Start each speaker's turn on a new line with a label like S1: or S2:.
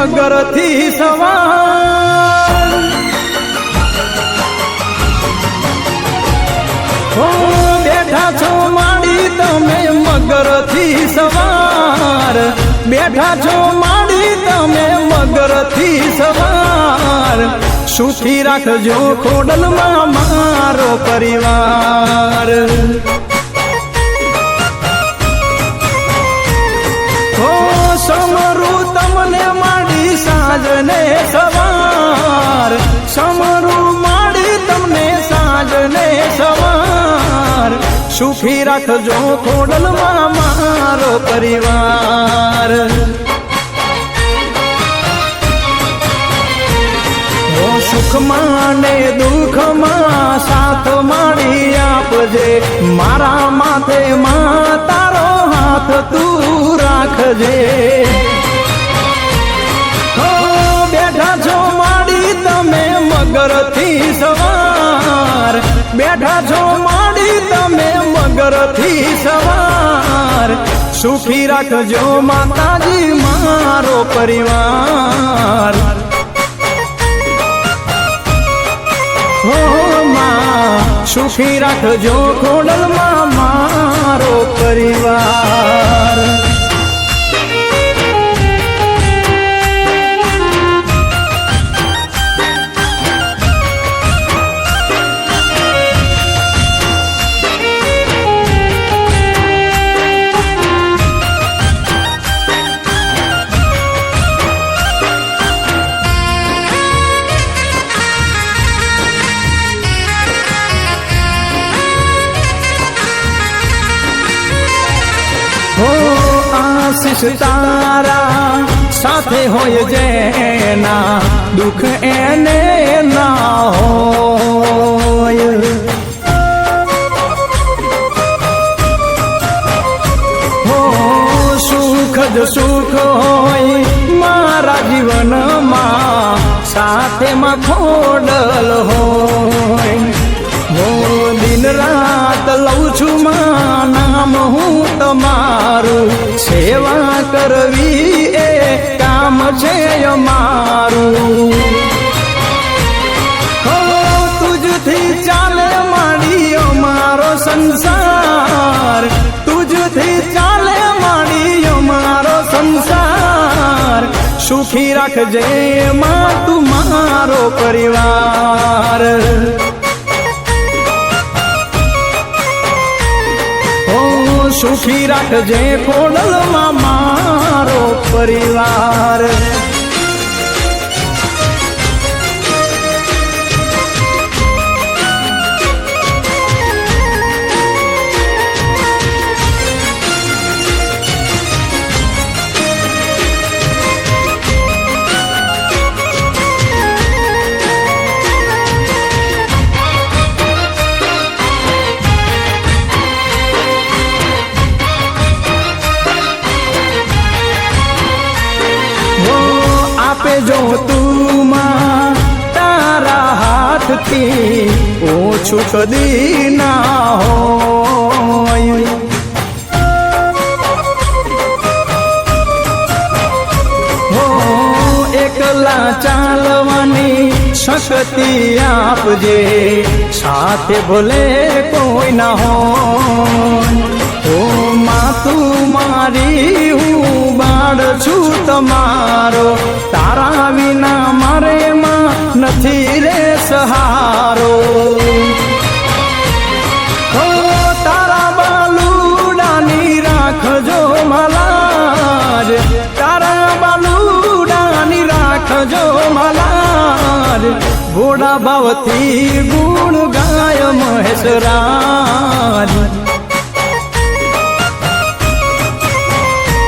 S1: મગરથી સવાર બેઠા છો માડી તમે મગરથી સવાર બેઠા છો માડી તમે મગરથી સવાર સુખી રાખજો ખોડલમાં મારો પરિવાર સમરું તમને માડી સાંજને સવાર સમરું માડી તમને સાંજને સવાર સુખી રાખજો ખોડલમાં મારો પરિવાર સુખમાં ને દુઃખમાં સાથ માડી આપજે મારા માથે માં તારો હાથ તું રાખજે બેઠા છો માડી તમે મગરથી સવાર બેઠા છો માડી તમે મગરથી સવાર સુખી રાખજો માતાજી મારો પરિવાર સુખી રાખજો ખોડલમાં મારો પરિવાર આશીષ તારા સાથે હોય જેના દુઃખ એને ના હોય સુખ જ સુખ હોય મારા જીવનમાં સાથેમાં ખોડલ હોય દિન રાત લઉં છું માં નામ હું તમારું સેવા કરવી એ કામ છે અમારું તુજથી ચાલે માડી અમારો સંસાર તુજથી ચાલે માડી અમારો સંસાર સુખી રાખજે માં તું મારો પરિવાર સુખી રાખજે ખોડલમાં મારો પરિવાર જો તું માં તારા હાથથી ઓછું કદી ના હોય એકલા ચાલવાની શક્તિ આપજે સાથે ભલે કોઈ ના હોય માં તું મારી હું બાળ છું તમારો તારા વિના મારે માં નથી રે સહારો તારા બાલુડાની રાખજો મલાજ તારા બાલુડાની રાખજો મલાજ ઘોડા ભાવથી ગુણ ગાય મહેશ રાજ